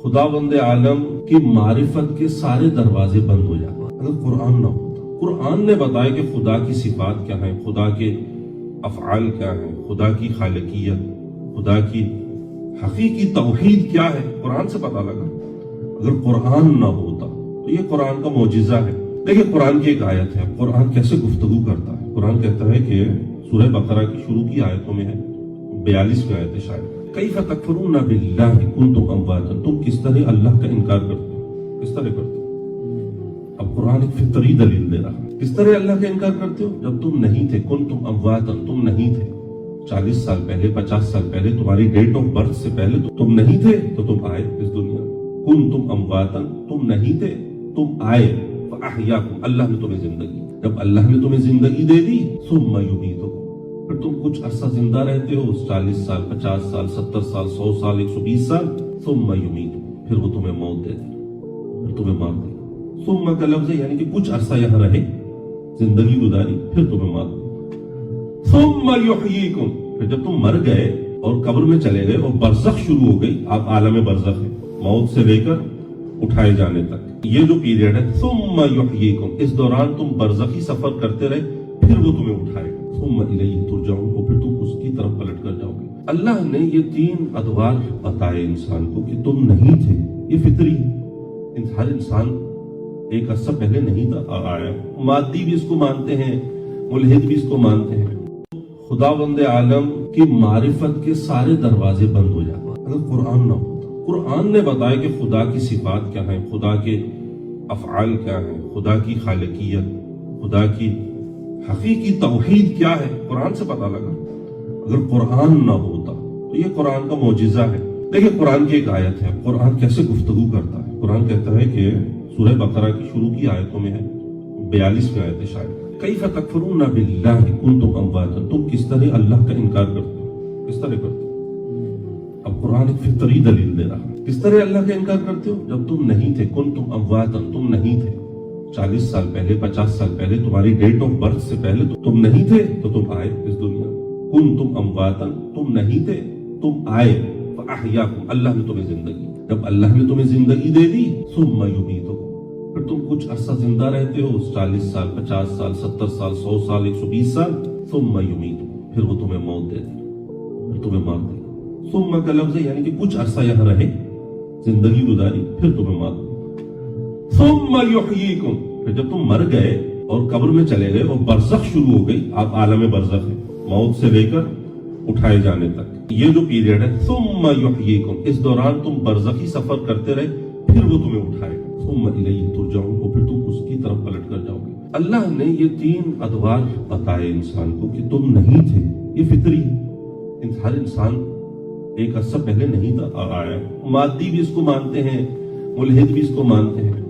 खुदावंद आलम की मारिफत के सारे दरवाजे बंद हो जाते अगर कुरान ना होता। कुरान ने बताया कि खुदा की सिफात क्या है, खुदा के अफ़आल क्या है, खुदा की खालिकियत, खुदा की हकीकी तौहीद क्या है, कुरान से पता लगा। अगर कुरान ना होता तो ये कुरान का मौजिज़ा है। देखिए कुरान की एक आयत है, कुरान कैसे गुफ्तगू करता है। कुरान कहता है कि सूरह बकरा की शुरू की आयतों में है, 42वीं आयत है शायद, कैफ़ तकफुरून बिल्लाहि कुंतुम अमवातन, तुम किस तरह अल्लाह का इनकार करते हो, किस तरह करते हो। अब कुरान एक फितरी दलील दे रहा है, किस तरह अल्लाह का इनकार करते हो, जब तुम नहीं थे, कुंतुम अमवातन, तुम नहीं थे, 40 साल पहले, 50 साल पहले, तुम्हारी डेट ऑफ बर्थ से पहले तो तुम नहीं थे, तो तुम आए इस दुनिया में। कुंतुम अमवातन, तुम नहीं थे, तुम आए, फअहयाकुम, अल्लाह ने तुम्हें जिंदगी, जब अल्लाह ने तुम्हें जिंदगी दे दी, सुम्मा युमीतुकुम, फिर तुम कुछ अरसा जिंदा रहते हो, 40 साल, 50 साल, 70 साल, 100 साल, 120 साल, सुम्मा युमीतुकुम, फिर वो तुम्हें मौत दे दे, फिर तुम्हें मार दे। सुम्मा का लफ्ज है यानी कि कुछ अरसा यहाँ रहे, जिंदगी गुजारी, फिर तुम्हें मार दे। सुम्मा युहयीकुम, फिर जब तुम मर गए और कब्र में चले गए और बरज़ख शुरू हो गई, आप आलम बरज़ख है, मौत से लेकर उठाए जाने तक ये जो पीरियड है, सुम्मा युहयीकुम, इस दौरान तुम बरज़खी सफर करते रहे, फिर वो तुम्हें उठाएगा। सुम्मा इलैहि तुरजाऊन, और फिर तुम उसकी तरफ पलट कर जाओगे। अल्लाह ने ये 3 अदवार बताए इंसान को कि तुम नहीं थे, ये फितरी है। हर इंसान एक अरसा पहले नहीं था, आया। मादी भी इसको मानते हैं, मुल्हिद भी इसको मानते हैं। खुदावंद आलम की मारिफत के सारे दरवाजे बंद हो जाते अगर कुरान ना होता। कुरान ने बताया कि खुदा की सिफात क्या है, खुदा के अफ़आल क्या है, खुदा की खालिकियत, खुदा की हकीकी तौहीद क्या है, कुरान से पता लगा। अगर कुरान ना होता तो ये कुरान का मौजिज़ा है। देखिए कुरान की एक आयत है, कुरान कैसे गुफ्तगू करता है। कुरान कहता है कि सूरह बकरा की शुरू की आयतों में है, 42वीं आयत है शायद, कैफ़ तकफुरून बिल्लाहि कुंतुम अमवातन, तुम किस तरह अल्लाह का इनकार करते हो, किस तरह करते हो। अब कुरान एक फितरी दलील दे रहा है, किस तरह अल्लाह का इनकार करते हो, जब तुम नहीं थे, कुंतुम अमवातन, तुम नहीं थे, 40 साल पहले, 50 साल पहले, तुम्हारी डेट ऑफ बर्थ से पहले तो तुम नहीं थे, तो तुम आए इस दुनिया में। कुंतुम अमवातन, तुम नहीं थे, तुम आए, फअहयाकुम, अल्लाह ने तुम्हें जिंदगी, जब अल्लाह ने तुम्हें जिंदगी दे दी, सुम्मा युमीतुकुम, फिर तुम कुछ अरसा जिंदा रहते हो, 40 साल, 50 साल, 70 साल, 100 साल, 120 साल, सुम्मा युमीतुकुम, फिर वो तुम्हें मौत दे दे, फिर तुम्हें मार दे। सुम्मा का लफ्ज है यानी कि कुछ अरसा यहाँ रहे, जिंदगी गुजारी, फिर तुम्हें मार दे। सुम्मा युहयीकुम, फिर जब तुम मर गए और कब्र में चले गए और बरज़ख शुरू हो गई, आप आलम बरज़ख है, मौत से लेकर उठाए जाने तक ये जो पीरियड है, सुम्मा युहयीकुम, इस दौरान तुम बरज़खी सफर करते रहे, फिर वो तुम्हें उठाएगा। सुम्मा इलैहि तुरजाऊन, और फिर तुम उसकी तरफ पलट कर जाओगे। अल्लाह ने ये 3 अदवार बताए इंसान को कि तुम नहीं थे, ये फितरी है। हर इंसान एक अरसा पहले नहीं था, आया। मादी भी इसको मानते हैं, मुल्हिद भी इसको मानते हैं।